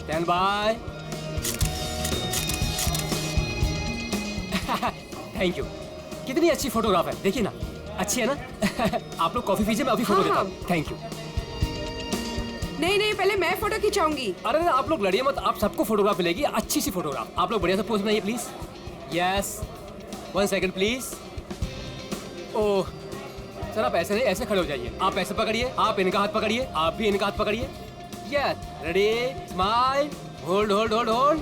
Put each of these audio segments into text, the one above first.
Stand by. Thank you. कितनी अच्छी photograph है, देखिए ना, अच्छी है ना? आप लोग कॉफी पीजिए, मैं अभी फोटो देता हूँ। Thank you. नहीं नहीं, पहले मैं फोटो खिंचाऊंगी। अरे आप लोग लड़िए मत, आप सबको फोटोग्राफ मिलेगी, अच्छी सी फोटोग्राफ। आप लोग बढ़िया से पोज बनाइए please. Yes, 1 second please. Oh sir, आप ऐसे नहीं, ऐसे खड़े हो जाइए। आप ऐसे पकड़िए, आप इनका हाथ पकड़िए, आप भी इनका हाथ पकड़िए। Yes, ready, smile, hold hold hold hold.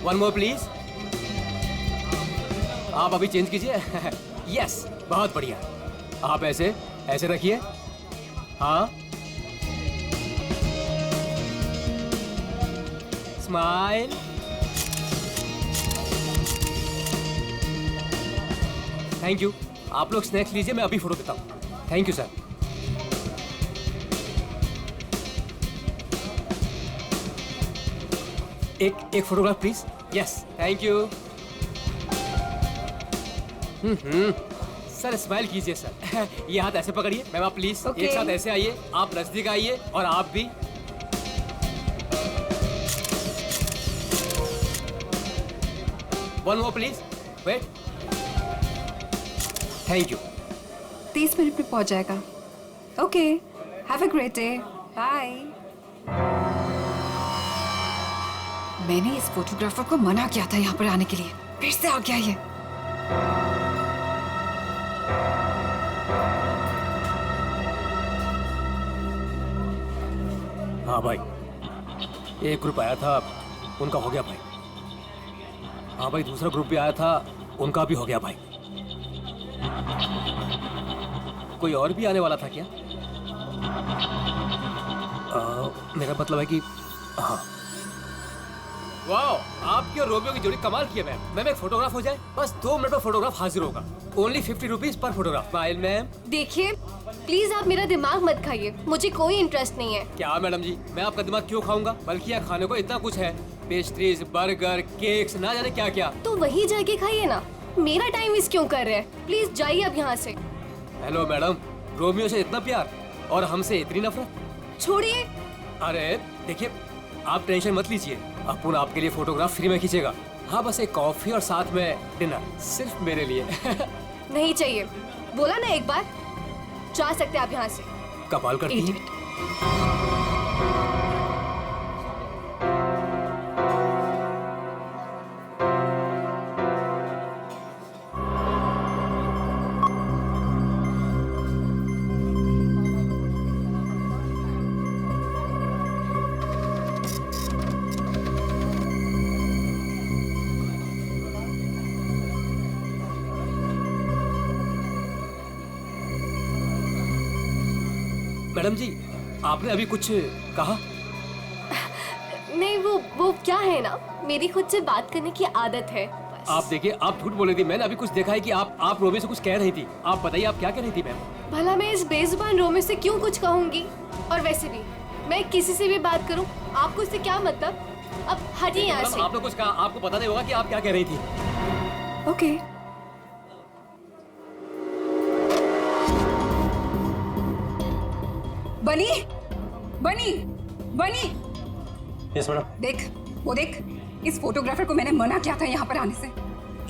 1 more please. आप अभी चेंज कीजिए। यस, बहुत बढ़िया। आप ऐसे ऐसे रखिए। हाँ, स्माइल। Thank you. आप लोग स्नैक्स लीजिए, मैं अभी फोटो देता हूँ। Thank you sir. एक photograph please. Yes, thank you. Sir smile कीजिए सर। ये हाथ ऐसे पकड़िए। मैम आप प्लीज एक साथ ऐसे आइए, आप नजदीक आइए और आप भी। One more please, wait. Thank you. 30 minute में पहुंच जाएगा। Okay, have a great day, bye. मैंने इस फोटोग्राफर को मना किया था यहाँ पर आने के लिए, फिर से आ गया ये। हाँ भाई, एक ग्रुप आया था, उनका हो गया भाई। हाँ भाई, दूसरा ग्रुप भी आया था, उनका भी हो गया भाई। कोई और भी आने वाला था क्या? मेरा मतलब है कि हाँ। वाह, आपकी और रोमियो की जोड़ी कमाल की है मैम। मैम एक फोटोग्राफ हो जाए, बस 2 मिनट में फोटोग्राफ हाजिर होगा। Only 50 rupees per photograph. Smile ma'am. देखिए प्लीज आप मेरा दिमाग मत खाइए, मुझे कोई इंटरेस्ट नहीं है। क्या मैडम जी, मैं आपका दिमाग क्यों खाऊंगा? बल्कि यहाँ खाने को इतना कुछ है, पेस्ट्रीज, बर्गर, केक्स, ना जाने क्या क्या। तो वहीं जाके खाइए ना, मेरा टाइम वेस्ट क्यों कर रहे हैं? प्लीज जाइए अब यहाँ से। हेलो मैडम, रोमियो से इतना प्यार और हमसे इतनी नफरत। छोड़िए। अरे देखिए, आप टेंशन मत लीजिए, अपुन आपके लिए फोटोग्राफ फ्री में खींचेगा। हाँ, बस एक कॉफी और साथ में डिनर, सिर्फ मेरे लिए। नहीं चाहिए, बोला ना एक बार। जा सकते आप यहाँ से। कमाल करती है। मैडम जी, आपने अभी कुछ कहा? नहीं, वो क्या है ना, मेरी खुद से बात करने की आदत है बस। आप देखिए, आप झूठ बोल रही थी। मैंने अभी कुछ देखा है कि आप रोमियो से कुछ कह रही थी। आप बताइए, आप क्या कह रही थी मैम? भला मैं इस बेजुबान रोमियो से क्यों कुछ कहूंगी? और वैसे भी मैं किसी से भी बात करूं, आपको इससे क्या मतलब? अब हटिए यहाँ से। आपने कुछ कहा, आपको पता नहीं होगा कि आप क्या कह रही थी। ओके। बनी बनी बनी। Yes madam. देख, वो देख, इस फोटोग्राफर को मैंने मना किया था यहाँ पर आने से।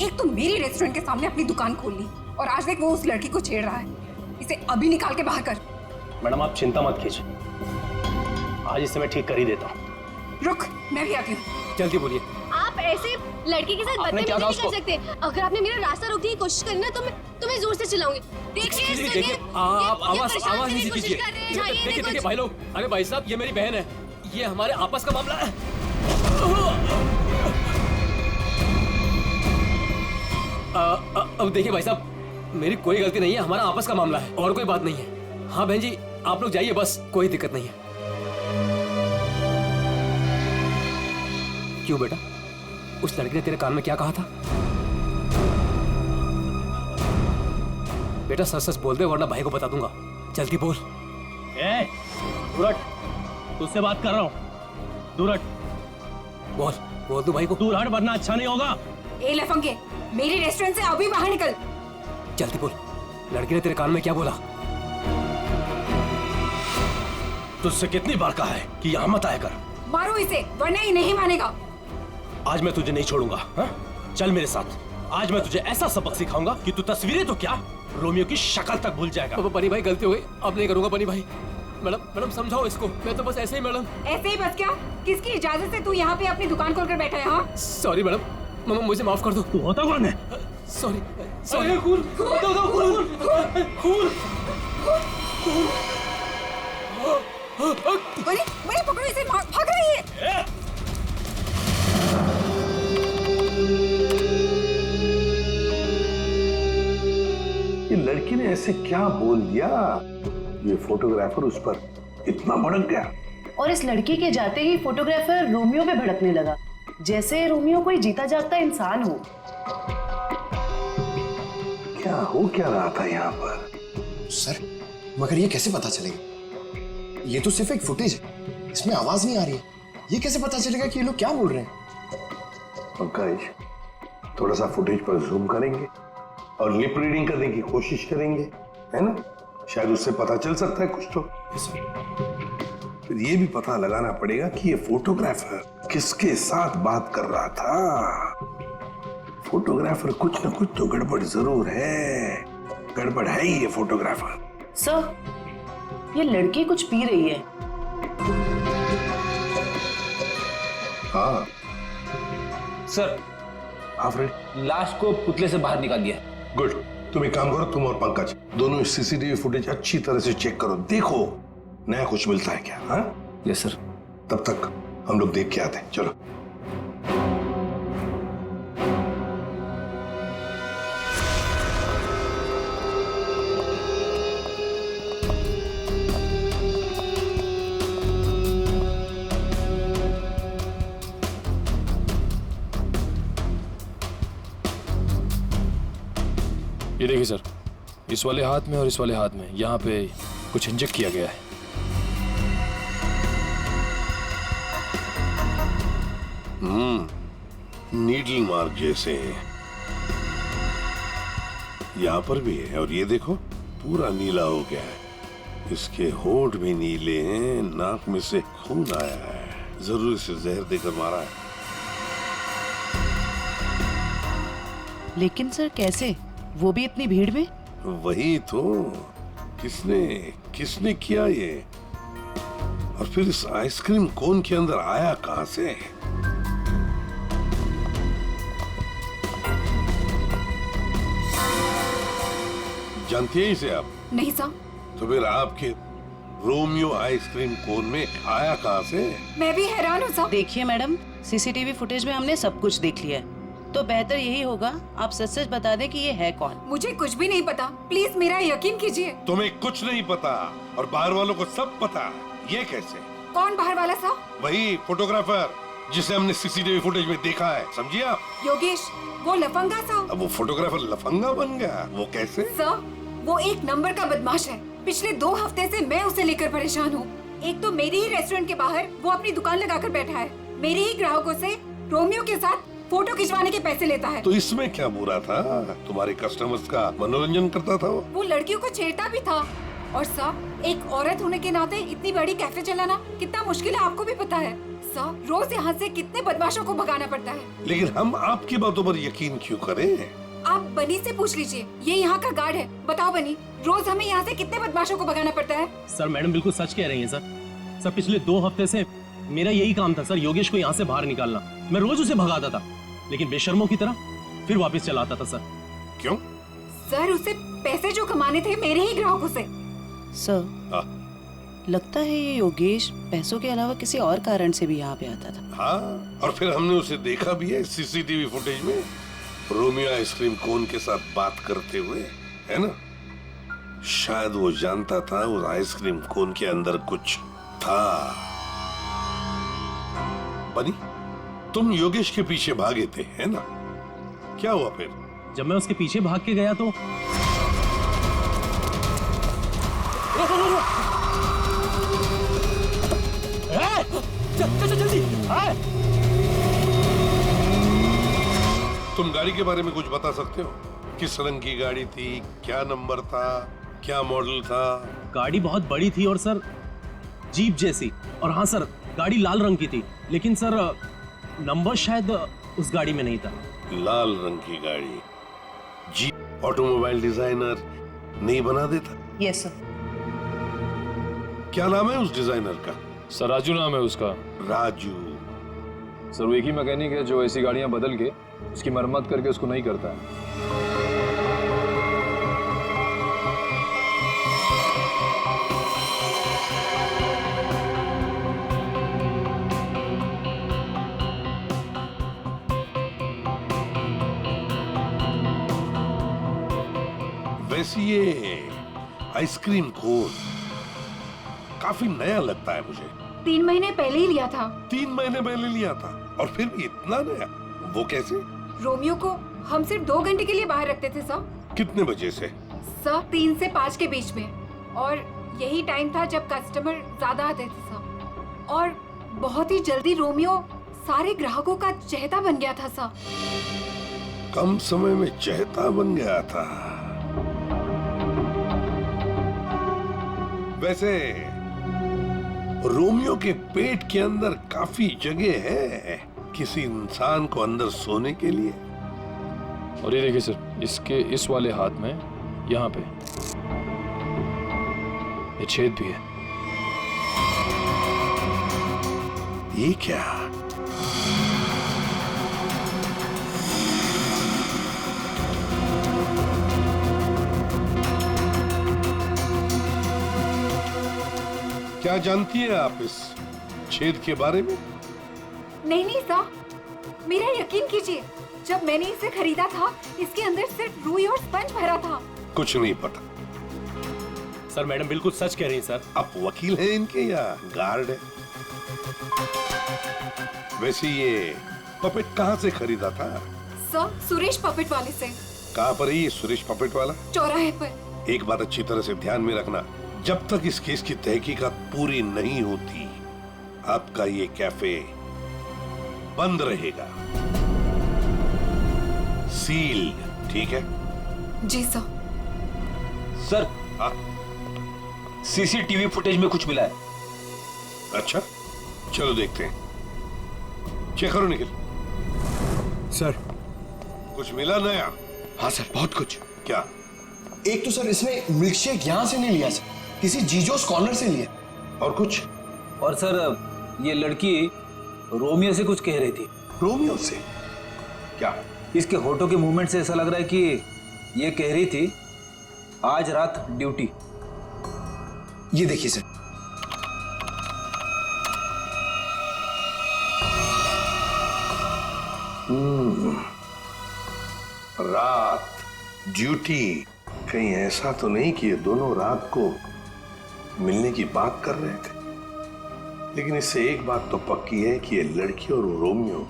एक तो मेरी रेस्टोरेंट के सामने अपनी दुकान खोल ली, और आज देख वो उस लड़की को छेड़ रहा है। इसे अभी निकाल के बाहर कर। मैडम आप चिंता मत कीजिए, आज इसे मैं ठीक कर ही देता हूँ। रुक, मैं भी आती हूँ। जल्दी बोलिए। आप ऐसे लड़के के साथ बदतमीजी नहीं कर सकते। अगर आपने मेरा रास्ता रोकने की कोशिश करी ना, तो मैं जोर से चिल्लाऊंगी। देखिए, आप आवाज नहीं कीजिए। देखिए भाई लोग, अरे भाई साहब, ये मेरी बहन है, ये हमारे आपस का मामला है। अब देखिए भाई साहब, मेरी कोई गलती नहीं है, हमारा आपस का मामला है और कोई बात नहीं है। हाँ बहन जी, आप लोग जाइए, बस कोई दिक्कत नहीं है। क्यों बेटा, उस लड़की ने तेरे कान में क्या कहा था? बेटा सच सच बोल दे, वरना भाई को बता दूंगा। जल्दी बोल। दूर हट, तुझसे बात कर रहा हूँ। दूर हट। बोल दो भाई को। दूर हट, वरना अच्छा नहीं होगा। ए लफंगे, मेरी रेस्टोरेंट से अभी बाहर निकल। जल्दी बोल, लड़की ने तेरे कान में क्या बोला? तुझसे कितनी बार कहा है कि यहाँ मत आया कर। मारो इसे वरना ये नहीं मानेगा। आज मैं तुझे नहीं छोड़ूंगा। हाँ? चल मेरे साथ। आज मैं तुझे ऐसा सबक सिखाऊंगा कि तू तस्वीरें तो क्या, रोमियो की शक्ल तक भूल जाएगा। बनी भाई गलती हो गई, अब नहीं करूंगा बनी भाई। मैडम समझाओ इसको, मैं तो बस ऐसे ही मैडम। ऐसे ही बस क्या? किसकी इजाजत से तू यहाँ पे अपनी दुकान खोलकर बैठा है? हाँ सॉरी मैडम, मामा मुझे माफ कर दो। तू होता कौन है? Sorry sorry. खून बनी बनी पकड़ो इसे, भाग रही है। ये लड़की ने ऐसे क्या बोल दिया, ये फोटोग्राफर उस पर इतना भड़क गया। और इस लड़की के जाते ही फोटोग्राफर रोमियो पे भड़कने लगा, जैसे रोमियो कोई जीता जागता इंसान हो। क्या रहा था यहाँ पर? सर मगर ये कैसे पता चलेगा? ये तो सिर्फ एक फुटेज है, इसमें आवाज नहीं आ रही है। ये कैसे पता चलेगा कि ये लोग क्या बोल रहे हैं? पंकज, थोड़ा सा फुटेज पर जूम करेंगे और लिप रीडिंग करने की कोशिश करेंगे, है ना? शायद उससे पता चल सकता है कुछ तो। फिर ये भी पता लगाना पड़ेगा कि ये फोटोग्राफर किसके साथ बात कर रहा था। फोटोग्राफर कुछ ना कुछ तो गड़बड़ जरूर है। गड़बड़ है ही ये फोटोग्राफर। सर, ये लड़की कुछ पी रही है। हाँ सर, फ्रेंड, लाश को पुतले से बाहर निकाल दिया। गुड। तुम एक काम करो, तुम और पंकज दोनों सीसीटीवी फुटेज अच्छी तरह से चेक करो, देखो नया कुछ मिलता है क्या। हाँ यस सर। तब तक हम लोग देख के आते हैं। चलो। ये देखिए सर, इस वाले हाथ में और इस वाले हाथ में यहाँ पे कुछ इंजेक्ट किया गया है। नीडल मार्क जैसे हैं। यहाँ पर भी है और ये देखो पूरा नीला हो गया है। इसके होंठ भी नीले हैं, नाक में से खून आया है। जरूर इसे जहर देकर मारा है। लेकिन सर कैसे, वो भी इतनी भीड़ में? वही तो, किसने किया ये? और फिर इस आइसक्रीम कोन के अंदर आया कहां से? जानती है इसे आप? नहीं सर। तो फिर आपके रोमियो आइसक्रीम कोन में आया कहां से? मैं भी हैरान हूँ सर। देखिए मैडम, सीसीटीवी फुटेज में हमने सब कुछ देख लिया है, तो बेहतर यही होगा आप सच सच बता दें कि ये है कौन। मुझे कुछ भी नहीं पता, प्लीज मेरा यकीन कीजिए। तुम्हें कुछ नहीं पता और बाहर वालों को सब पता। ये कैसे? कौन बाहर वाला सर? वही फोटोग्राफर जिसे हमने सीसीटीवी फुटेज में देखा है, समझिए आप? योगेश, वो लफंगा सर। अब वो फोटोग्राफर लफंगा बन गया? वो कैसे? सर, वो एक नंबर का बदमाश है। पिछले 2 हफ्ते से मैं उसे लेकर परेशान हूँ। एक तो मेरे ही रेस्टोरेंट के बाहर वो अपनी दुकान लगाकर बैठा है, मेरे ही ग्राहकों से रोमियो के साथ फोटो खिंचवाने के पैसे लेता है। तो इसमें क्या बुरा था? तुम्हारे कस्टमर्स का मनोरंजन करता था वो लड़कियों को छेड़ता भी था। और सर, एक औरत होने के नाते इतनी बड़ी कैफे चलाना कितना मुश्किल है, आपको भी पता है। सर, रोज यहाँ से कितने बदमाशों को भगाना पड़ता है। लेकिन हम आपकी बातों पर यकीन क्यों करें? आप बनी से पूछ लीजिए, ये यहाँ का गार्ड है। बताओ बनी, रोज हमें यहाँ से कितने बदमाशों को भगाना पड़ता है? सर मैडम बिल्कुल सच कह रही हैं सर। पिछले 2 हफ्ते से मेरा यही काम था सर, योगेश को यहाँ से बाहर निकालना। मैं रोज उसे भगाता था, लेकिन बेशर्मों की तरह फिर वापस चला आता था सर। क्यों? सर, उसे पैसे जो कमाने थे मेरे ही ग्राहकों से। सर, लगता है ये योगेश पैसों के अलावा किसी और कारण से भी यहाँ पे आता था। हाँ, और फिर हमने उसे देखा भी है सीसीटीवी फुटेज में, रोमियो आइसक्रीम कोन के साथ बात करते हुए, है ना? शायद वो जानता था उस आइसक्रीम कोन के अंदर कुछ था। बनी, तुम योगेश के पीछे भागे थे, है ना? क्या हुआ फिर? जब मैं उसके पीछे भाग के गया तो जल्दी। तुम गाड़ी के बारे में कुछ बता सकते हो? किस रंग की गाड़ी थी, क्या नंबर था, क्या मॉडल था? गाड़ी बहुत बड़ी थी और सर जीप जैसी। और हाँ सर, गाड़ी लाल रंग की थी, लेकिन सर नंबर शायद उस गाड़ी में नहीं था। लाल रंग की गाड़ी जीप ऑटोमोबाइल डिजाइनर नहीं बना देता? Yes sir. क्या नाम है उस डिजाइनर का? सर राजू नाम है उसका। राजू। सर वो एक ही मैकेनिक है जो ऐसी गाड़ियां बदल के उसकी मरम्मत करके उसको नहीं करता है। वैसे ये आइसक्रीम कोन काफी नया लगता है मुझे। 3 महीने पहले ही लिया था। 3 महीने पहले लिया था और फिर भी इतना नया? वो कैसे? रोमियो को हम सिर्फ 2 घंटे के लिए बाहर रखते थे सर। कितने बजे से? सर 3 से 5 के बीच में, और यही टाइम था जब कस्टमर ज्यादा आते थे सर। और बहुत ही जल्दी रोमियो सारे ग्राहकों का चहेता बन गया था सर। कम समय में चहेता बन गया था। वैसे रोमियो के पेट के अंदर काफी जगह है किसी इंसान को अंदर सोने के लिए। और ये देखिए सर, इसके इस वाले हाथ में यहाँ पे ये छेद भी है। ये क्या? क्या जानती है आप इस छेद के बारे में? नहीं सर, मेरा यकीन कीजिए, जब मैंने इसे खरीदा था इसके अंदर सिर्फ रुई और स्पंज भरा था। कुछ नहीं पता। सर मैडम बिल्कुल सच कह रही हैं सर। आप वकील हैं इनके या गार्ड है? वैसे ये पपेट कहाँ से खरीदा था? सर सुरेश पपेट वाले से। कहाँ पर है ये सुरेश पपेट वाला? चौराहे पर। एक बात अच्छी तरह से ध्यान में रखना, जब तक इस केस की तहकीकात पूरी नहीं होती आपका ये कैफे बंद रहेगा, सील। ठीक है? जी सर। सर हाँ? सीसीटीवी फुटेज में कुछ मिला है। अच्छा, चलो देखते हैं। चेक करो निखिल। सर। कुछ मिला नया? हाँ सर, बहुत कुछ। क्या? एक तो सर इसने मिल्क शेक यहाँ से नहीं लिया सर, किसी जीजोस कॉर्नर से लिया। और कुछ? और सर ये लड़की रोमियो से कुछ कह रही थी। रोमियो से? क्या? इसके होठों के मूवमेंट से ऐसा लग रहा है कि ये कह रही थी आज रात ड्यूटी। ये देखिए सर। रात ड्यूटी। कहीं ऐसा तो नहीं कि ये दोनों रात को मिलने की बात कर रहे थे? लेकिन इससे एक बात तो पक्की है कि ये लड़की और रोमियो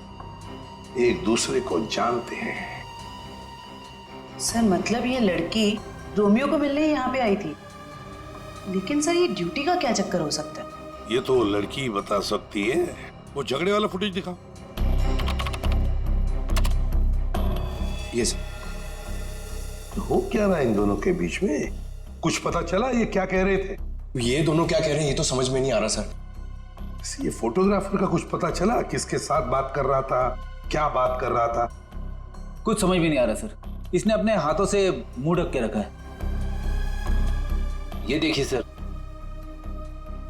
एक दूसरे को जानते हैं। सर मतलब ये लड़की रोमियो को मिलने यहाँ पे आई थी, लेकिन सर ये ड्यूटी का क्या चक्कर हो सकता है? ये तो लड़की ही बता सकती है। वो झगड़े वाला फुटेज दिखाओ। ये सर। तो हो क्या रहा है इन दोनों के बीच में? कुछ पता चला ये क्या कह रहे थे? ये दोनों क्या कह रहे हैं ये तो समझ में नहीं आ रहा सर। ये फोटोग्राफर का कुछ पता चला? किसके साथ बात कर रहा था, क्या बात कर रहा था? कुछ समझ में नहीं आ रहा सर। इसने अपने हाथों से मुंह ढक के रखा है। ये देखिए सर।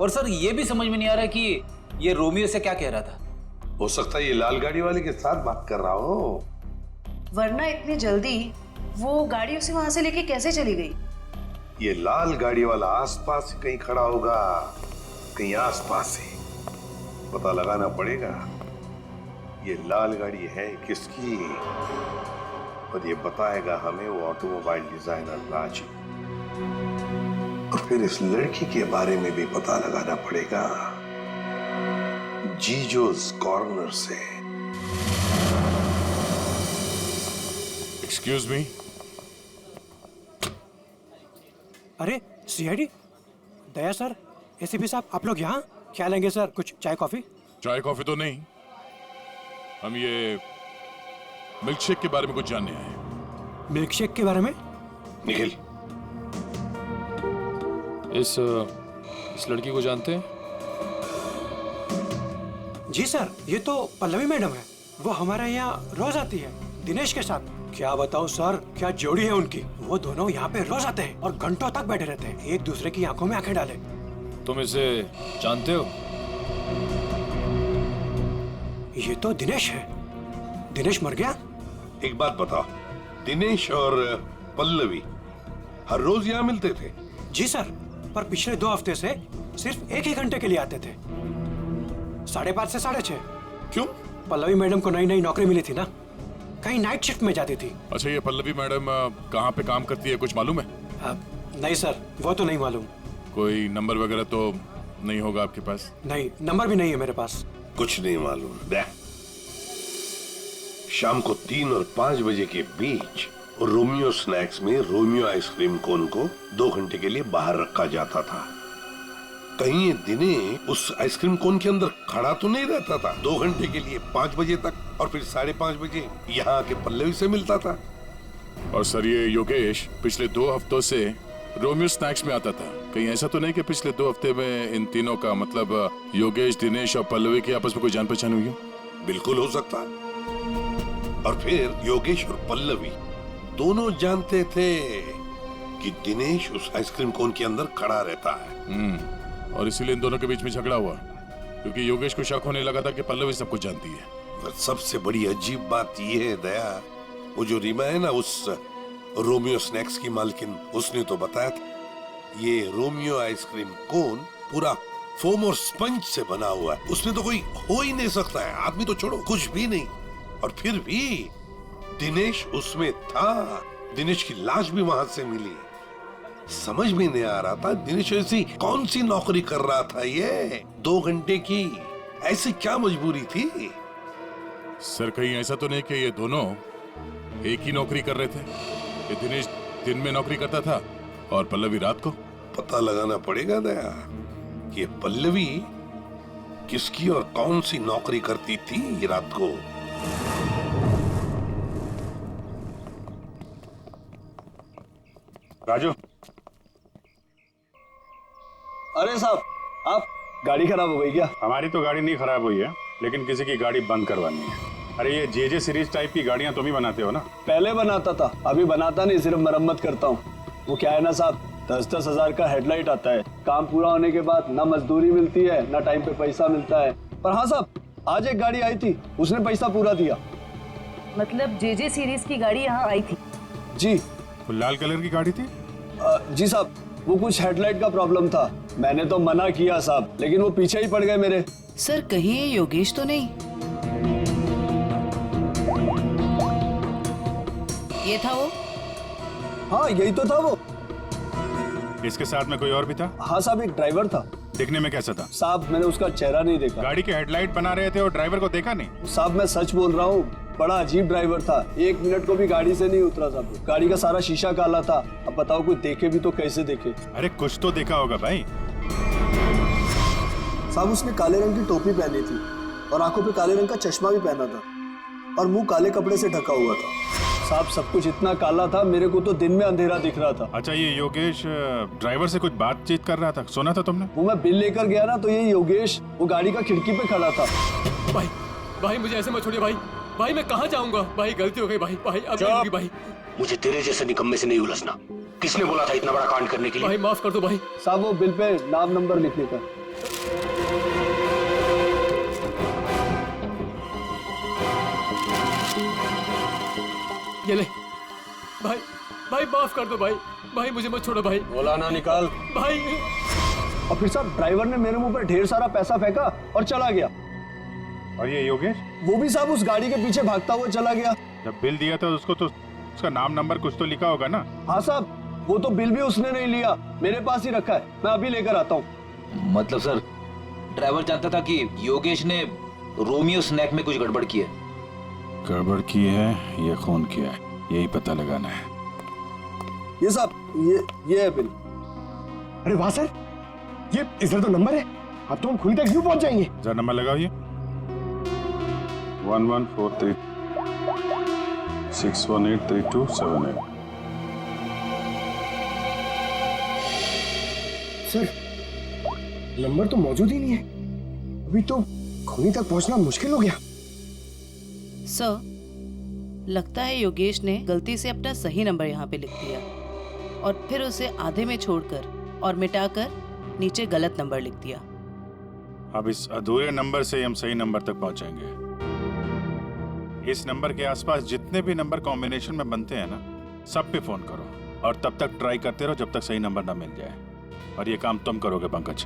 और सर ये भी समझ में नहीं आ रहा कि ये रोमियो से क्या कह रहा था। हो सकता है ये लाल गाड़ी वाले के साथ बात कर रहा हो। वरना इतनी जल्दी वो गाड़ी उसे वहां से लेके कैसे चली गई? ये लाल गाड़ी वाला आसपास कहीं खड़ा होगा, कहीं आसपास ही। पता लगाना पड़ेगा ये लाल गाड़ी है किसकी, और ये बताएगा हमें वो ऑटोमोबाइल डिजाइनर राजू। और फिर इस लड़की के बारे में भी पता लगाना पड़ेगा जीजोस कॉर्नर से। Excuse me. अरे सीआईडी दया सर, एसीपी साहब, आप लोग यहाँ क्या लेंगे सर? कुछ चाय कॉफी? चाय कॉफी तो नहीं, हम ये मिल्क शेक के बारे में कुछ जानने आए हैं। मिल्क शेक के बारे में? निखिल, इस लड़की को जानते हैं? जी सर, ये तो पल्लवी मैडम है। वो हमारे यहाँ रोज आती है दिनेश के साथ। क्या बताऊं सर, क्या जोड़ी है उनकी। वो दोनों यहाँ पे रोज आते हैं और घंटों तक बैठे रहते हैं, एक दूसरे की आंखों में आंखें डाले। तुम इसे जानते हो? ये तो दिनेश है। दिनेश मर गया? एक बात बताओ, दिनेश और पल्लवी हर रोज यहाँ मिलते थे? जी सर, पर पिछले 2 हफ्ते से सिर्फ एक ही घंटे के लिए आते थे, 5:30 से 6:30। क्यों? पल्लवी मैडम को नई नई नौकरी मिली थी ना, कहीं नाइट शिफ्ट में जाती थी। अच्छा, ये पल्लवी मैडम कहाँ पे काम करती है, कुछ मालूम है? नहीं सर, वो तो नहीं मालूम। कोई नंबर वगैरह तो नहीं होगा आपके पास? नहीं, नंबर भी नहीं है मेरे पास। कुछ नहीं मालूम। देख, शाम को 3 और 5 बजे के बीच रोमियो स्नैक्स में रोमियो आइसक्रीम कोन को 2 घंटे के लिए बाहर रखा जाता था। कहीं ये दिनेश उस आइसक्रीम कोन के अंदर खड़ा तो नहीं रहता था 2 घंटे के लिए 5 बजे तक, और फिर 5:30 बजे यहाँ आके पल्लवी से मिलता था। और सर, ये योगेश पिछले 2 हफ्तों से रोमियो स्नैक्स में आता था। कहीं ऐसा तो नहीं कि पिछले 2 हफ्ते में इन तीनों का मतलब योगेश, दिनेश और पल्लवी की आपस में कोई जान पहचान हुई हो? बिल्कुल हो सकता है। और फिर योगेश और पल्लवी दोनों जानते थे कि दिनेश उस आइसक्रीम कोन के अंदर खड़ा रहता है। और इसीलिए इन दोनों के बीच में झगड़ा हुआ, क्योंकि योगेश को शक होने लगा था कि पल्लवी सब कुछ जानती है। पर सबसे बड़ी अजीब बात यह है दया, वो जो रीमा है ना, उस रोमियो स्नैक्स की मालकिन, उसने तो बताया था ये रोमियो आइसक्रीम कोन पूरा फोम और स्पंज से बना हुआ है, उसमें तो कोई हो ही नहीं सकता है, आदमी तो छोड़ो, कुछ भी नहीं। और फिर भी दिनेश उसमें था, दिनेश की लाश भी वहां से मिली। समझ में नहीं आ रहा था दिनेश ऐसी कौन सी नौकरी कर रहा था, ये 2 घंटे की ऐसी क्या मजबूरी थी? सर, कहीं ऐसा तो नहीं कि ये दोनों एक ही नौकरी कर रहे थे? ये दिनेश दिन में नौकरी करता था और पल्लवी रात को? पता लगाना पड़ेगा दया कि पल्लवी किसकी और कौन सी नौकरी करती थी रात को। राजू। अरे साहब, आप गाड़ी खराब हो गई क्या? हमारी तो गाड़ी नहीं खराब हुई है, लेकिन किसी की गाड़ी बंद करवानी है। अरे ये जे सीरीज टाइप की गाड़ियां तुम ही बनाते हो ना? पहले बनाता था, अभी बनाता नहीं, सिर्फ मरम्मत करता हूँ। वो क्या है ना साहब, 10-10 हजार का हेडलाइट आता है, काम पूरा होने के बाद ना मजदूरी मिलती है ना टाइम पे पैसा मिलता है। पर हाँ साहब, आज एक गाड़ी आई थी, उसने पैसा पूरा दिया। मतलब जे सीरीज की गाड़ी यहाँ आई थी? जी। वो लाल कलर की गाड़ी थी? जी साहब, वो कुछ हेडलाइट का प्रॉब्लम था, मैंने तो मना किया साहब, लेकिन वो पीछे ही पड़ गए मेरे। सर, कहीं ये योगेश तो नहीं? ये था वो? हाँ, यही तो था वो। इसके साथ में कोई और भी था? हाँ साहब, एक ड्राइवर था। दिखने में कैसा था? साहब, मैंने उसका चेहरा नहीं देखा। गाड़ी के हेडलाइट बना रहे थे और ड्राइवर को देखा नहीं? साहब, मैं सच बोल रहा हूँ, बड़ा अजीब ड्राइवर था, 1 मिनट को भी गाड़ी से नहीं उतरा साहब। गाड़ी का सारा शीशा काला था। अब बताओ, कोई देखे भी तो कैसे देखे? अरे कुछ तो देखा होगा भाई। साहब, उसने काले रंग की टोपी पहनी थी और आंखों पे काले रंग का चश्मा भी पहना था और मुंह काले कपड़े से ढका हुआ था। साहब, सब कुछ इतना काला था, मेरे को तो दिन में अंधेरा दिख रहा था। अच्छा, ये योगेश ड्राइवर से कुछ बातचीत कर रहा था, सुना था तुमने? वो मैं बिल लेकर गया ना, तो ये योगेश वो गाड़ी का खिड़की पे खड़ा था। भाई मुझे ऐसे मत छोड़िए भाई मैं कहाँ जाऊंगा? भाई गलती हो गई भाई अब नहीं होगी भाई। मुझे तेरे जैसे निकम्मे से नहीं उलझना। किसने बोला था इतना बड़ा कांड करने के लिए? भाई माफ कर दो भाई। साहब, वो बिल पे नाम नंबर लिखने का। ये ले भाई माफ कर दो भाई मुझे मत छोड़ो भाई। बोला ना, निकाल भाई। और फिर साहब, ड्राइवर ने मेरे मुंह पर ढेर सारा पैसा फेंका और चला गया। और ये योगेश? वो भी साहब उस गाड़ी के पीछे भागता हुआ चला गया। जब बिल दिया था उसको तो उसका नाम नंबर कुछ तो लिखा होगा ना? हाँ साहब, वो तो बिल भी उसने नहीं लिया, मेरे पास ही रखा है, मैं अभी लेकर आता हूँ। मतलब सर, ड्राइवर जानता था कि योगेश ने रोमियो स्नैक में कुछ गड़बड़ की है? गड़बड़ की है या खून किया है, यही पता लगाना है। ये साहब, ये है बिल। अरे वाह सर, ये इधर तो नंबर है, अब तो हम खुद तक यूं पहुंच जाएंगे। जरा नंबर लगाओ, ये 1143 6183278। सर, नंबर तो मौजूद ही नहीं है। अभी तो खूनी तक पहुंचना मुश्किल हो गया। सर, लगता है योगेश ने गलती से अपना सही नंबर यहाँ पे लिख दिया और फिर उसे आधे में छोड़कर और मिटाकर नीचे गलत नंबर लिख दिया। अब इस अधूरे नंबर से हम सही नंबर तक पहुंचेंगे। इस नंबर के आसपास जितने भी नंबर कॉम्बिनेशन में बनते हैं ना, सब पे फोन करो और तब तक ट्राई करते रहो जब तक सही नंबर ना मिल जाए। और ये काम तुम करोगे पंकज।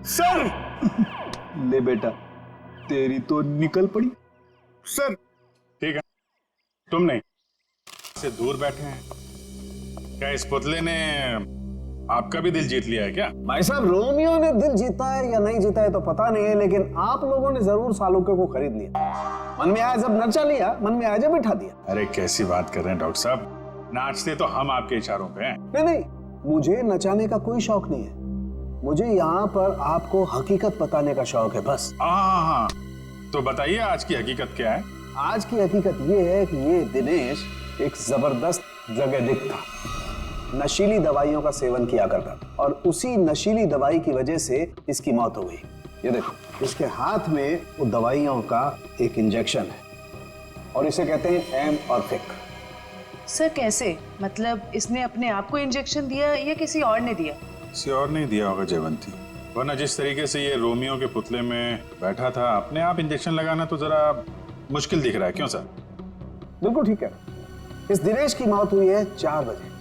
सर ले बेटा, तेरी तो निकल पड़ी। सर ठीक है, तुम नहीं से दूर बैठे हैं। क्या इस पुतले ने आपका भी दिल जीत लिया है क्या? भाई साहब, रोमियो ने दिल जीता है या नहीं जीता है तो पता नहीं है, लेकिन आप लोगों ने जरूर सालुके को खरीद लिया। मन में आया जब नचा लिया, मन में आया जब बिठा दिया। अरे कैसी बात कर रहे हैं डॉक्टर साहब, नाचते तो हम आपके इशारों पे हैं। नहीं नहीं, मुझे नचाने का कोई शौक नहीं है, मुझे यहाँ पर आपको हकीकत बताने का शौक है बस। हाँ, तो बताइए आज की हकीकत क्या है? आज की हकीकत ये है कि ये दिनेश एक जबरदस्त ड्रग एडिक्ट था, नशीली दवाइयों का सेवन किया करता था और उसी नशीली दवाई की वजह से इसकी मौत हो गई। ये देखो, इसके हाथ में वो दवाइयों का एक इंजेक्शन है और इसे कहते हैं एम ऑर्फिक। सर कैसे? मतलब इसने अपने आप को इंजेक्शन दिया या किसी और ने दिया? किसी और नहीं दिया होगा जयवंती, वरना जिस तरीके से ये रोमियो के पुतले में बैठा था, अपने आप इंजेक्शन लगाना तो जरा मुश्किल दिख रहा है। क्यों सर? बिल्कुल ठीक है। इस दिनेश की मौत हुई है 4 बजे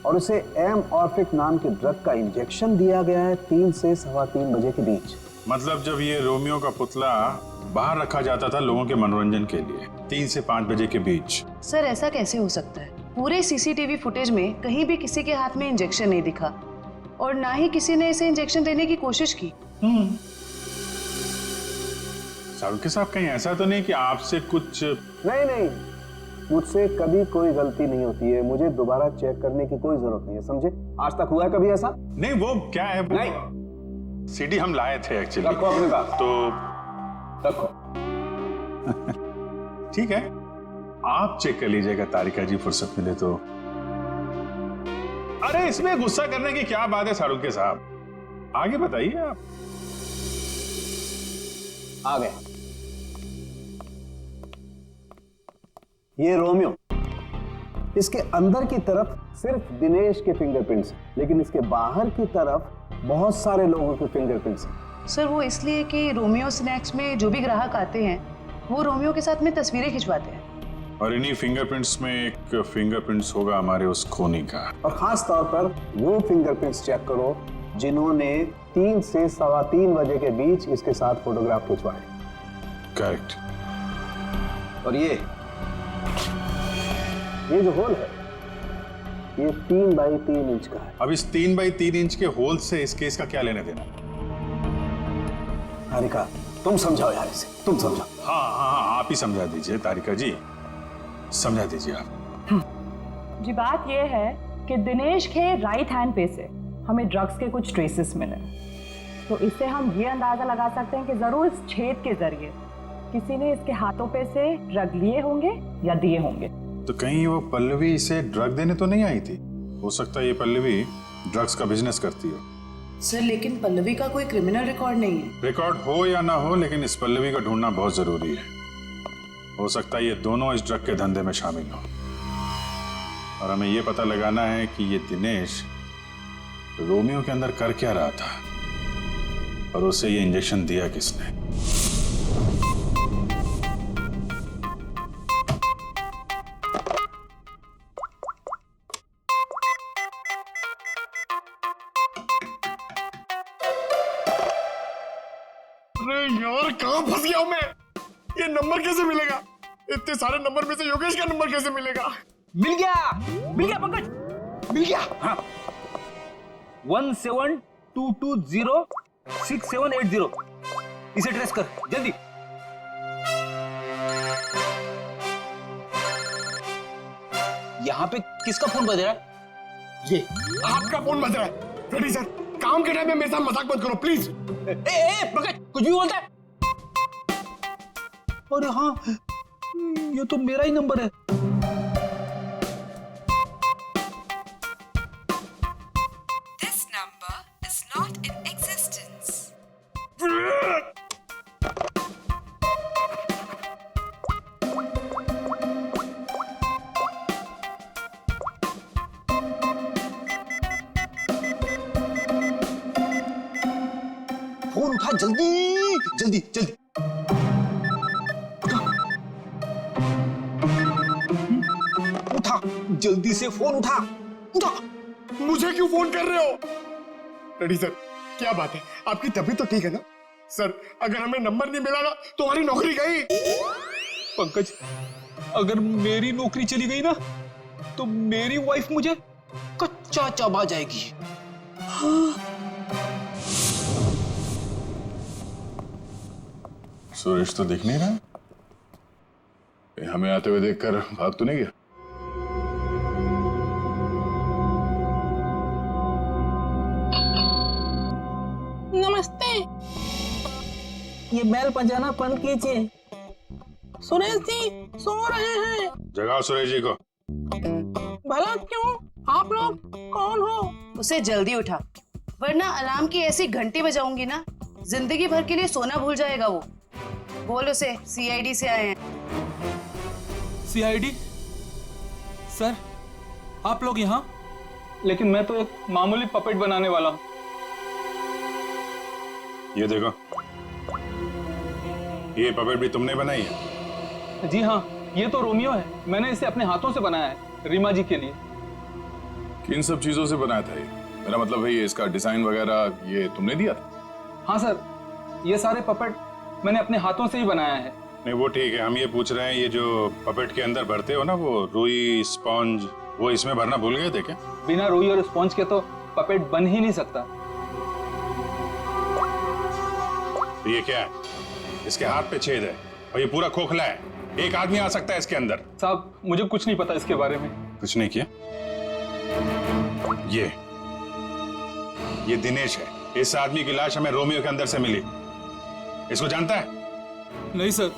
और उसे एम ऑर्फिक नाम के ड्रग का इंजेक्शन दिया गया है 3 से 3:15 बजे के बीच। मतलब जब ये रोमियो का पुतला बाहर रखा जाता था लोगों के मनोरंजन के लिए, 3 से 5 बजे के बीच। सर ऐसा कैसे हो सकता है? पूरे सीसीटीवी फुटेज में कहीं भी किसी के हाथ में इंजेक्शन नहीं दिखा और ना ही किसी ने इसे इंजेक्शन देने की कोशिश की। सालुके साहब, कहीं ऐसा तो नहीं कि आपसे कुछ? नहीं, मुझसे कभी कोई गलती नहीं होती है, मुझे दोबारा चेक करने की कोई जरूरत नहीं है, समझे? आज तक हुआ है कभी ऐसा? नहीं, वो क्या है? नहीं, सीडी हम लाए थे एक्चुअली। रखो अपने पास। तो रखो। ठीक है, आप चेक कर लीजिएगा तारिका जी, फुर्सत मिले तो। अरे इसमें गुस्सा करने की क्या बात है सालुके साहब, आगे बताइए आप। आ गए। ये रोमियो, इसके अंदर की तरफ सिर्फ दिनेश के फिंगरप्रिंट्स, लेकिन इसके बाहर की तरफ बहुत सारे लोगों के फिंगरप्रिंट्स हैं। सर वो इसलिए कि रोमियो स्नैक्स में जो भी ग्राहक आते हैं वो रोमियो के साथ में तस्वीरें खिंचवाते हैं। और इन्हीं फिंगरप्रिंट्स में एक फिंगरप्रिंट्स होगा हमारे उस खूनी का। और खास तौर पर वो फिंगरप्रिंट्स चेक करो जिन्होंने 3 से 3:15 बजे के बीच इसके साथ फोटोग्राफ खिंचवाए। करेक्ट। और ये जो होल है ये 3 बाई 3 इंच का है। अब इस 3 बाई 3 इंच के होल से इस केस का क्या लेना देना? तारिका, तुम समझाओ यार इसे, तुम समझाओ। हाँ, आप ही समझा दीजिए तारिका जी, समझा दीजिए आप। जी बात यह है कि दिनेश के राइट हैंड पे से हमें ड्रग्स के कुछ ट्रेसेस मिले, तो इससे हम ये अंदाजा लगा सकते हैं कि जरूर इस छेद के जरिए किसी ने इसके हाथों पे से ड्रग लिए होंगे या दिए होंगे। तो कहीं वो पल्लवी इसे ड्रग देने तो नहीं आई थी? हो सकता है ये पल्लवी ड्रग्स का बिजनेस करती हो। सर लेकिन पल्लवी का कोई क्रिमिनल रिकॉर्ड नहीं है। रिकॉर्ड हो या ना हो, लेकिन इस पल्लवी का ढूंढना बहुत जरूरी है। हो सकता है ये दोनों इस ड्रग के धंधे में शामिल हो और हमें ये पता लगाना है कि ये दिनेश रोमियो के अंदर कर क्या रहा था और उसे ये इंजेक्शन दिया किसने। अरे यार, कहाँ फंस गया हूं मैं? ये नंबर कैसे मिलेगा? इतने सारे नंबर में से योगेश का नंबर कैसे मिलेगा? मिल गया पंकज, मिल गया। हाँ, 17220670, इसे ट्रेस कर जल्दी। यहाँ पे किसका फोन बज रहा है? ये आपका फोन बज रहा है। रेडी सर, काम के टाइम में मेरे साथ मजाक मत करो प्लीज। पंकज, कुछ भी बोलता है? अरे हाँ, ये तो मेरा ही नंबर है। This number is not in existence. Phone उठा, जल्दी जल्दी जल्दी। उठा, जल्दी से फोन उठा, उठा। मुझे क्यों फोन कर रहे हो? रेड्डी सर, क्या बात है? आपकी तबीयत तो ठीक है ना? सर, अगर हमें नंबर नहीं मिला ना तो हमारी नौकरी गई। पंकज, अगर मेरी नौकरी चली गई ना तो मेरी वाइफ मुझे कच्चा चबा जाएगी। सुरेश तो दिख नहीं रहा। हमें आते हुए देखकर भाग तो नहीं गया? नमस्ते, ये बेल बजाना बंद कीजिए। सुरेश जी सो रहे हैं। जगाओ सुरेश जी को। भला क्यों? आप लोग कौन हो? उसे जल्दी उठा, वरना अलार्म की ऐसी घंटी बजाऊंगी ना, जिंदगी भर के लिए सोना भूल जाएगा वो। बोल उसे सीआईडी से आए हैं। सीआईडी? सर, आप लोग यहाँ? लेकिन मैं तो एक मामूली पपेट बनाने वाला हूँ। ये देखो, ये पपेट भी तुमने बनाई है? जी हाँ, ये तो रोमियो है। मैंने इसे अपने हाथों से बनाया है, रीमा जी के लिए। किन सब चीजों से बनाया था ये? मेरा मतलब है ये इसका डिजाइन वगैरह ये तुमने दिया था? हाँ सर, ये सारे पपेट मैंने अपने हाथों से ही बनाया है। नहीं वो ठीक है, हम ये पूछ रहे हैं ये जो पपेट के अंदर भरते हो ना, वो रुई स्पॉन्ज, वो इसमें भरना भूल गए थे क्या? बिना रुई और स्पॉन्ज के तो पपेट बन ही नहीं सकता। तो ये क्या है? इसके हाथ पे छेद है और ये पूरा खोखला है, एक आदमी आ सकता है इसके अंदर। साहब, मुझे कुछ नहीं पता इसके बारे में। कुछ नहीं किया? ये दिनेश है। इस आदमी की लाश हमें रोमियो के अंदर से मिली। इसको जानता है? नहीं सर,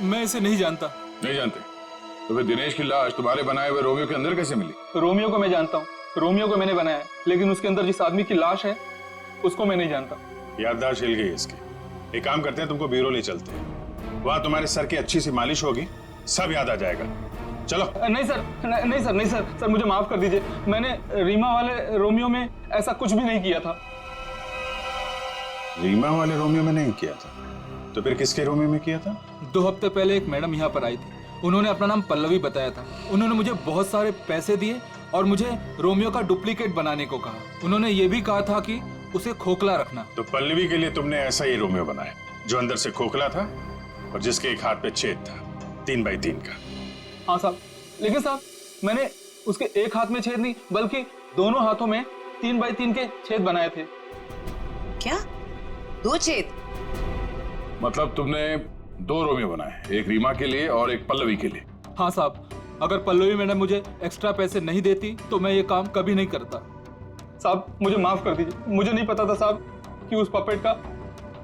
मैं इसे नहीं जानता। नहीं जानते? तो फिर दिनेश की लाश तुम्हारे बनाए हुए रोमियो के अंदर कैसे मिली? रोमियो को मैं जानता हूँ, रोमियो को मैंने बनाया है, लेकिन उसके अंदर जिस आदमी की लाश है उसको मैं नहीं जानता। याददाश्त हिल गई इसकी। एक काम करते हैं, तुमको ब्यूरो ले चलते हैं, वहां तुम्हारे सर की अच्छी सी मालिश होगी, सब याद आ जाएगा। चलो। नहीं सर, नहीं सर, नहीं सर, सर मुझे माफ कर दीजिए। मैंने रीमा वाले रोमियो में ऐसा कुछ भी नहीं किया था। रीमा वाले रोमियो में नहीं किया था? तो फिर किसके रोमियो में किया था? 2 हफ्ते पहले एक मैडम यहाँ पर आई थी। उन्होंने अपना नाम पल्लवी बताया था। उन्होंने मुझे बहुत सारे पैसे दिए और मुझे रोमियो का डुप्लीकेट बनाने को कहा। उन्होंने ये भी कहा था कि उसे खोखला रखना। तो पल्लवी के लिए तुमने ऐसा ही रोमियो बनाया जो अंदर से खोखला था और जिसके एक हाथ पे छेद था, 3 बाई 3 का। हाँ साहब, लेकिन साहब मैंने उसके एक हाथ में छेद नहीं बल्कि दोनों हाथों में 3 बाई 3 के छेद बनाए थे। क्या? 2 छेद? मतलब तुमने 2 रोमियो बनाए, एक रीमा के लिए और एक पल्लवी के लिए? हाँ साहब, अगर पल्लवी मैडम मुझे एक्स्ट्रा पैसे नहीं देती तो मैं ये काम कभी नहीं करता। साहब मुझे माफ कर दीजिए, मुझे नहीं पता था साहब कि उस पपेट का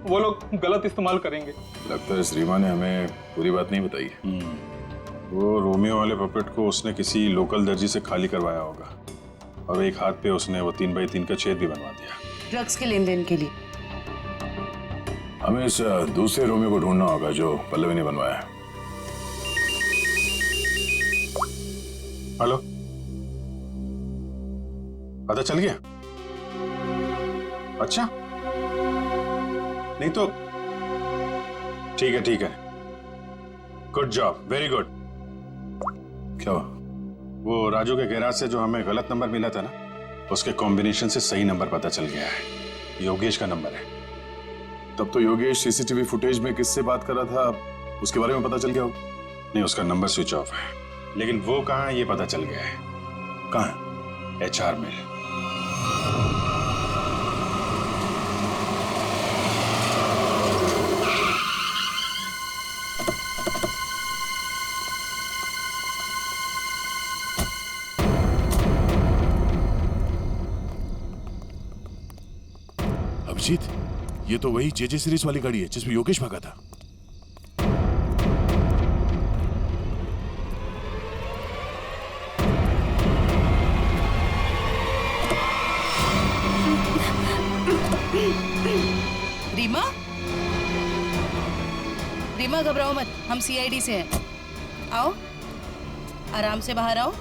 वो लोग गलत इस्तेमाल करेंगे। लगता है इस रीमा ने हमें पूरी बात नहीं बताई है। वो रोमियो वाले पपेट को उसने किसी लोकल दर्जी से खाली करवाया होगा और एक हाथ पे उसने वो 3 बाई 3 का छेद भी बनवा दिया। ड्रग्स के लेन देन के लिए। हमें इस दूसरे रोमियो को ढूंढना होगा जो पल्लवी ने बनवाया है। हेलो, पता चल गया? अच्छा, नहीं तो ठीक है, ठीक है, गुड जॉब, वेरी गुड। क्या? वो राजू के गैराज से जो हमें गलत नंबर मिला था ना, उसके कॉम्बिनेशन से सही नंबर पता चल गया है। योगेश का नंबर है। तब तो योगेश सीसीटीवी फुटेज में किससे बात कर रहा था उसके बारे में पता चल गया होगा? नहीं, उसका नंबर स्विच ऑफ है, लेकिन वो कहाँ ये पता चल गया है। कहाँ? HR में। अभिजीत, ये तो वही JJ सीरीज वाली गाड़ी है जिसमें योगेश भागा था। रीमा? रीमा घबराओ मत, हम CID से हैं। आओ, आराम से बाहर आओ।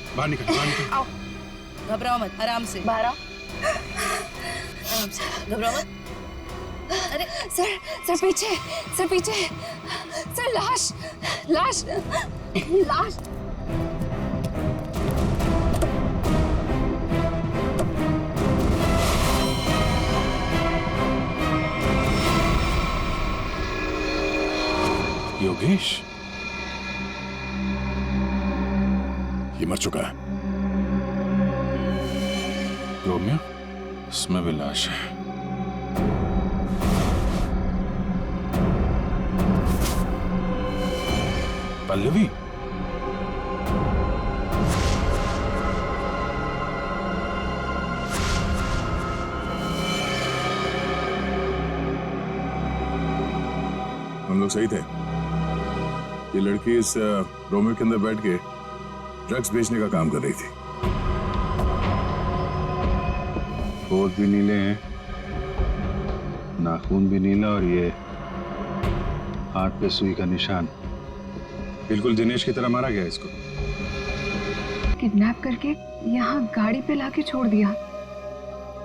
बाहर निकल, बाहर निकल। आओ, घबराओ मत, आराम से बाहर आओ। घबराओ मत। अरे सर पीछे, सर पीछे, सर लाश लाश लाश। योगेश ये मर चुका है। रोमियो, इसमें भी लाश है। पल्लवी, हम लोग सही थे। ये लड़की इस रोमियो के अंदर बैठ के ड्रग्स बेचने का काम कर रही थी। होठ भी नीले हैं, नाखून भी नीला, और ये हाथ पे सुई का निशान। बिल्कुल दिनेश की तरह मारा गया इसको। किडनैप करके यहाँ गाड़ी पे लाके छोड़ दिया।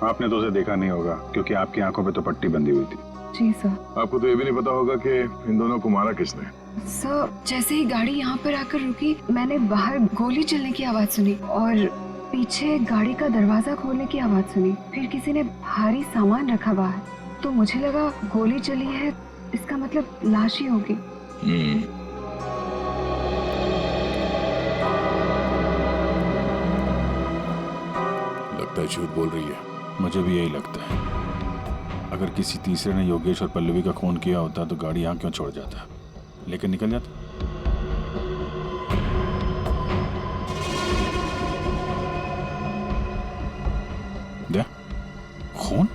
आपने तो उसे देखा नहीं होगा क्योंकि आपकी आंखों पे तो पट्टी बंधी हुई थी। जी सर। आपको तो ये भी नहीं पता होगा कि इन दोनों को मारा किसने। सर जैसे ही गाड़ी यहाँ पर आकर रुकी, मैंने बाहर गोली चलने की आवाज सुनी और पीछे गाड़ी का दरवाजा खोलने की आवाज सुनी। फिर किसी ने भारी सामान रखा बाहर, तो मुझे लगा गोली चली है, इसका मतलब लाश ही होगी। लगता है झूठ बोल रही है। मुझे भी यही लगता है। अगर किसी तीसरे ने योगेश और पल्लवी का खून किया होता तो गाड़ी यहाँ क्यों छोड़ जाता, लेकिन निकल जाता। दे खून।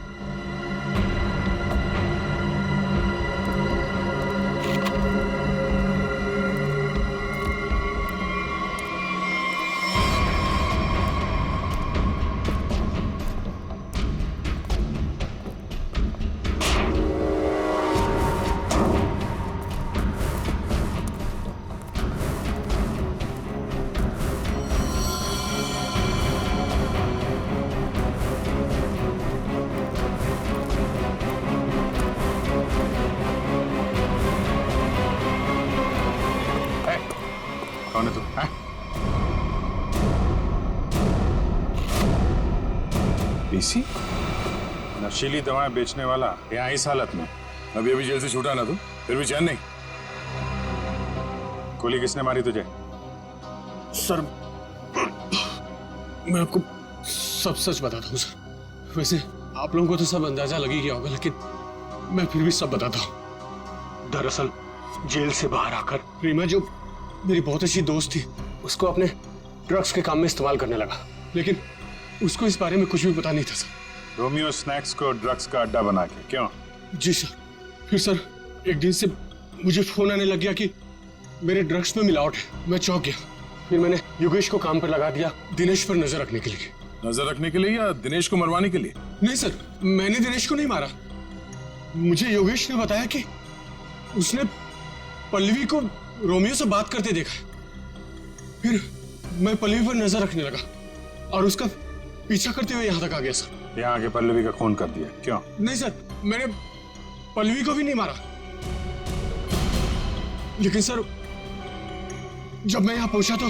कौन है तू? पीसी नशीली दवाएं बेचने वाला यहाँ इस हालत में। अभी अभी जेल से छूटा ना तू, फिर भी चैन नहीं। गोली किसने मारी तुझे? सर मैं आपको सब सच बताता हूँ सर। वैसे आप लोगों को तो सब अंदाजा लग ही गया होगा, लेकिन मैं फिर भी सब बताता हूँ। दरअसल जेल से बाहर आकर रीमा, जो मेरी बहुत अच्छी दोस्त थी, उसको अपने ड्रग्स के काम में इस्तेमाल करने लगा, लेकिन उसको इस बारे में कुछ भी पता नहीं था सर। रोमियो स्नैक्स को ड्रग्स का अड्डा बना के? क्यों? जी सर। फिर सर एक दिन से मुझे फोन आने लग गया कि मेरे ड्रग्स में मिलावट है। मैं चौंक गया। फिर मैंने योगेश को काम पर लगा दिया, दिनेश पर नजर रखने के लिए। नजर रखने के लिए या दिनेश को मरवाने के लिए? नहीं सर, मैंने दिनेश को नहीं मारा। मुझे योगेश ने बताया कि उसने पल्लवी को रोमियो से बात करते देखा। फिर मैं पल्लवी पर नजर रखने लगा और उसका पीछा करते हुए यहाँ तक आ गया सर। यहाँ आके पल्लवी का खून कर दिया? क्यों? नहीं सर, मैंने पल्लवी को भी नहीं मारा, लेकिन सर जब मैं यहाँ पहुंचा तो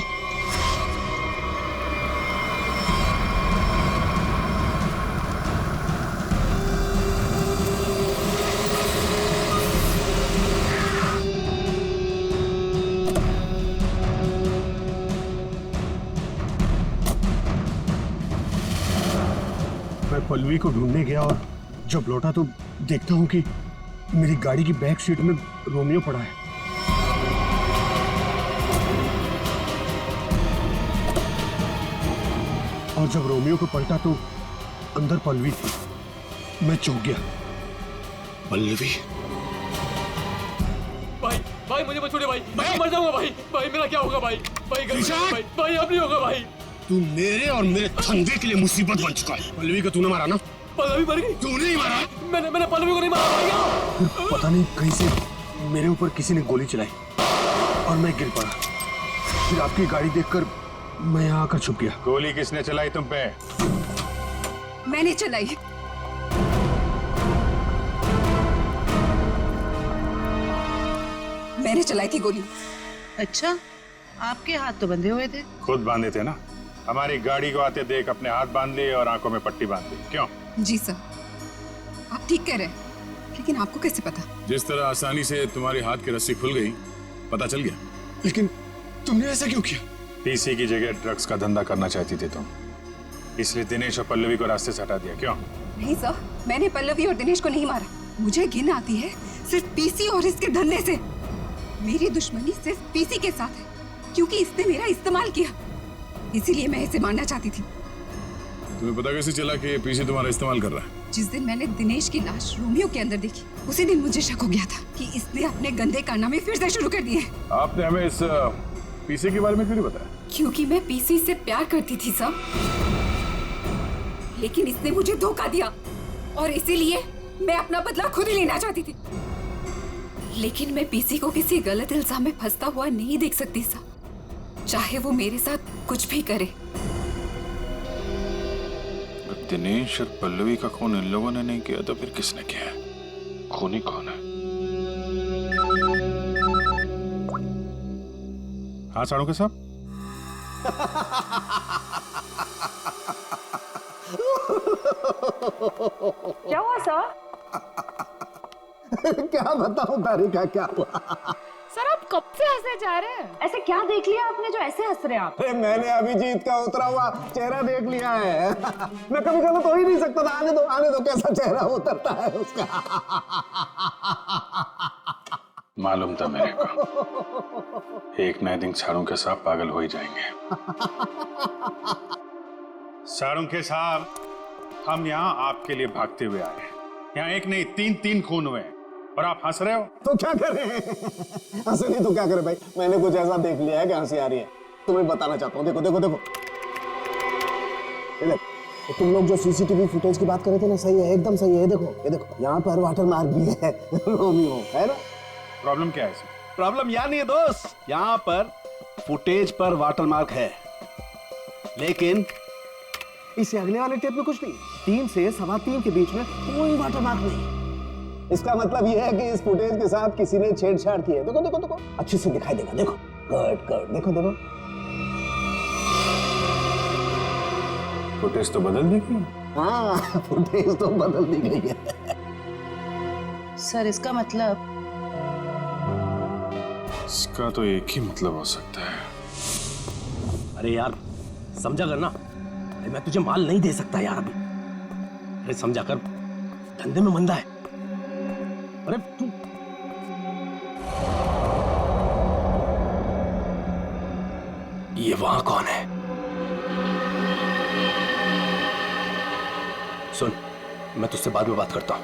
मैं पल्लवी को ढूंढने गया और जब लौटा तो देखता हूं कि मेरी गाड़ी की बैक सीट में रोमियो पड़ा है। और जब रोमियो को पलटा तो अंदर पल्लवी थी। मैं चौंक गया। पल्लवी? भाई भाई मुझे मत छोड़े भाई, मैं मर जाऊंगा भाई। भाई मेरा क्या होगा भाई? भाई भाई भाई अब नहीं होगा भाई। तू मेरे और मेरे धंधे के लिए मुसीबत बन चुका है। पल्लवी को तूने मारा ना? पल्लवी मर गई। तूने ही मारा? मैंने पल्लवी को नहीं मारा भाई। फिर पता नहीं कहीं से मेरे ऊपर किसी ने गोली चलाई और मैं गिर पड़ा। फिर आपकी गाड़ी देखकर मैं यहाँ आकर छुप गया। गोली किसने चलाई तुम पे? मैंने चलाई। मैंने चलाई थी गोली। अच्छा, आपके हाथ तो बंधे हुए थे। खुद बांधे थे ना। हमारी गाड़ी को आते देख अपने हाथ बांध लिए और आंखों में पट्टी बांध ली। क्यों? जी सर, आप ठीक कह रहे हैं, लेकिन आपको कैसे पता? जिस तरह आसानी से तुम्हारे हाथ की रस्सी खुल गई, पता चल गया। लेकिन तुमने ऐसा क्यों किया? पीसी की जगह ड्रग्स का धंधा करना चाहती थी तुम, इसलिए दिनेश और पल्लवी को रास्ते से हटा दिया। क्यों? नहीं सर, मैंने पल्लवी और दिनेश को नहीं मारा। मुझे घिन आती है सिर्फ पीसी और इसके धंधे से। मेरी दुश्मनी सिर्फ पीसी के साथ है, क्योंकि इसने मेरा इस्तेमाल किया, इसीलिए मैं इसे मारना चाहती थी। तुम्हें पता कैसे चला कि पीसी तुम्हारा इस्तेमाल कर रहा है? जिस दिन मैंने दिनेश की लाश रोमियो के अंदर देखी, उसी दिन मुझे शक हो गया था कि इसने अपने गंदे कारनामे फिर से शुरू कर दिए। आपने हमें इस पीसी के बारे में क्यों नहीं बताया? क्योंकि मैं पीसी से प्यार करती थी सर, लेकिन इसने मुझे धोखा दिया और इसीलिए मैं अपना बदला खुद ही लेना चाहती थी। लेकिन मैं पीसी को किसी गलत इल्जाम में फंसता हुआ नहीं देख सकती सर, चाहे वो मेरे साथ कुछ भी करे। दिनेश और पल्लवी का खून इन लोगों ने नहीं किया तो फिर किसने किया है? खूनी कौन है? हाँ साड़ू के साहब। क्या हुआ सर? क्या बताऊं तारिका, क्या हुआ? सर आप कब से हंसे जा रहे हैं? ऐसे क्या देख लिया आपने जो ऐसे हंस रहे हैं आप? अरे मैंने अभिजीत का उतरा हुआ चेहरा देख लिया है। मैं कभी गलत हो ही नहीं सकता था। आने दो कैसा चेहरा उतरता है उसका। मालूम था मेरे को, एक ना एक दिन साड़ू के साहब पागल हो ही जाएंगे। साड़ू के साहब, हम यहाँ आपके लिए भागते हुए आए हैं। यहाँ एक नहीं तीन खून हुए हैं और आप हंस रहे हो। तो क्या करें? हंसे नहीं तो क्या करें भाई, मैंने कुछ ऐसा देख लिया है कि हंसी आ रही है। तुम्हें बताना चाहता हूँ, देखो देखो देखो। ये देखो, तुम लोग जो सीसीटीवी फुटेज की बात कर रहे थे ना, सही है, एकदम सही है। ये देखो यहाँ पर वाटर मार्क भी है, रोमियो है ना। प्रॉब्लम क्या है इसमें? प्रॉब्लम यहाँ नहीं है दोस्त, यहाँ पर फुटेज पर वाटर मार्क है, लेकिन इससे अगले वाले टेप में कुछ नहीं। 3 से 3:15 के बीच में कोई वाटर मार्क नहीं। इसका मतलब यह है कि इस फुटेज के साथ किसी ने छेड़छाड़ की है। देखो देखो देखो, अच्छे से दिखाई देगा। देखो कट देखो देखो, फुटेज तो बदल दी गई। हाँ, फुटेज तो बदल दी गई है। सर इसका मतलब? इसका तो एक ही मतलब हो सकता है। अरे यार समझा करना, मैं तुझे माल नहीं दे सकता यार अभी। अरे समझा कर, धंधे में मंदा है। अरे तू ये वहां कौन है? सुन, मैं तुझसे बाद में बात करता हूं।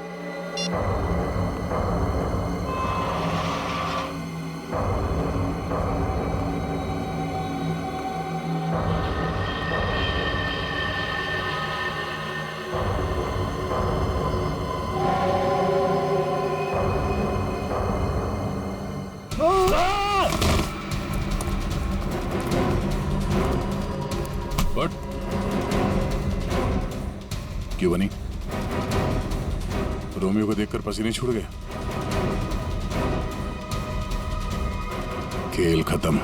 बट क्यों बनी? रोमियो को देखकर पसीने छूट गए। खेल खत्म।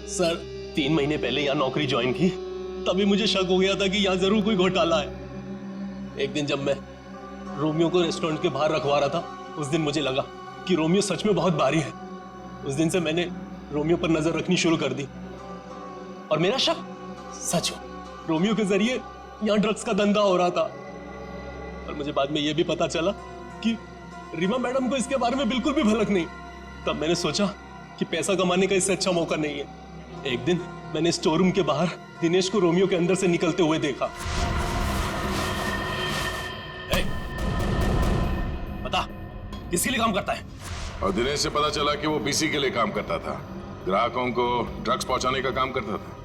सर 3 महीने पहले यहाँ नौकरी ज्वाइन की, तभी मुझे शक हो गया था कि यहाँ जरूर कोई घोटाला है। एक दिन जब मैं रोमियो को रेस्टोरेंट के बाहर रखवा रहा था, उस दिन मुझे लगा कि रोमियो सच में बहुत भारी है। उस दिन से मैंने रोमियो पर नजर रखनी शुरू कर दी और मेरा शक सच हो। रोमियो के जरिए यहाँ ड्रग्स का धंधा हो रहा था। और मुझे बाद में यह भी पता चला कि रीमा मैडम को इसके बारे में बिल्कुल भी भनक नहीं। तब मैंने सोचा कि पैसा कमाने का इससे अच्छा मौका नहीं है। एक दिन मैंने स्टोर रूम के बाहर दिनेश को रोमियो के अंदर से निकलते हुए देखा। बता, किसके लिए काम करता है? और दिनेश से पता चला कि वो पीसी के लिए काम करता था, ग्राहकों को ड्रग्स पहुंचाने का काम करता था।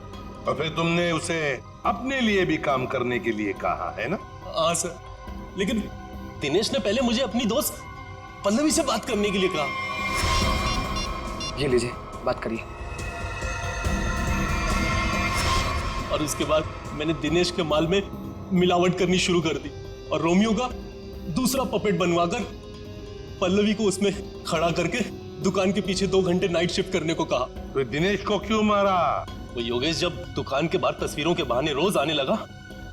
और फिर तुमने उसे अपने लिए भी काम करने के लिए कहा है ना? हाँ सर, लेकिन दिनेश ने पहले मुझे अपनी दोस्त पल्लवी से बात करने के लिए कहा। ये लीजिए, बात करिए। और उसके बाद मैंने दिनेश के माल में मिलावट करनी शुरू कर दी और रोमियो का दूसरा पपेट बनवाकर पल्लवी को उसमें खड़ा करके दुकान के पीछे 2 घंटे नाइट शिफ्ट करने को कहा। तो दिनेश को क्यों मारा? वो योगेश जब दुकान के बाहर तस्वीरों के बहाने रोज आने लगा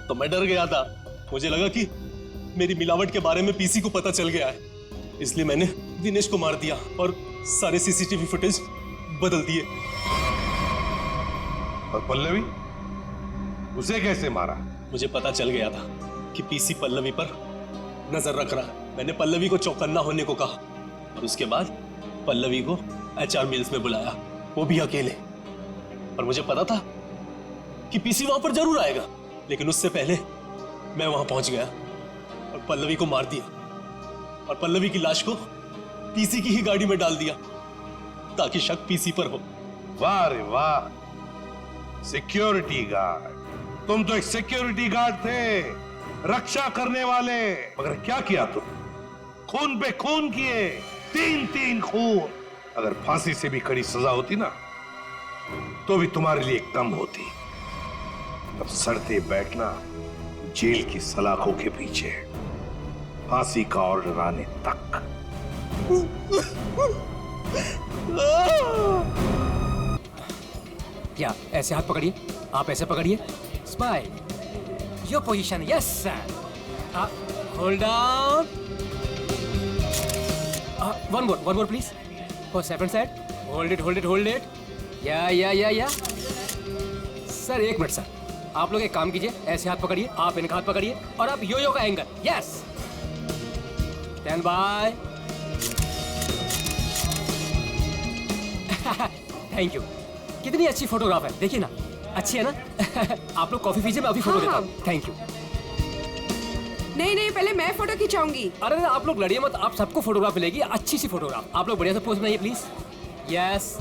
तो मैं डर गया था। मुझे लगा कि मेरी मिलावट के बारे में पीसी को पता चल गया है, इसलिए मैंने दिनेश को मार दिया और सारे सीसीटीवी फुटेज बदल दिए। और पल्लवी, उसे कैसे मारा? मुझे पता चल गया था कि पीसी पल्लवी पर नजर रख रहा है। मैंने पल्लवी को चौकन्ना होने को कहा और उसके बाद पल्लवी को HR मिल्स में बुलाया, वो भी अकेले। और मुझे पता था कि पीसी वहां पर जरूर आएगा, लेकिन उससे पहले मैं वहां पहुंच गया और पल्लवी को मार दिया और पल्लवी की लाश को पीसी की ही गाड़ी में डाल दिया ताकि शक पीसी पर हो। वाह रे वाह, सिक्योरिटी गार्ड! तुम तो एक सिक्योरिटी गार्ड थे, रक्षा करने वाले। मगर क्या किया तुम? खून पे खून किए, 3 खून। अगर फांसी से भी कड़ी सजा होती ना तो भी तुम्हारे लिए कम होती। अब सड़ते बैठना जेल की सलाखों के पीछे, फांसी का ऑर्डर आने तक। क्या ऐसे हाथ पकड़िए, आप ऐसे पकड़िए, smile, your position, yes sir, hold down, one more please, for second side, hold it, या सर 1 मिनट सर, आप लोग एक काम कीजिए, ऐसे हाथ पकड़िए, आप इनका हाथ पकड़िए और आप यो का angle, yes, stand by. Thank you. कितनी अच्छी फोटोग्राफ है, देखिए ना, अच्छी है ना? आप लोग कॉफी पीजिए, मैं अभी फोटो देता हूँ। Thank you. नहीं, पहले मैं फोटो खिंचाऊंगी। अरे आप लोग लड़िए मत, आप सबको फोटोग्राफ मिलेगी, अच्छी सी फोटोग्राफ। आप लोग बढ़िया से पोज बनाइए प्लीज। यस,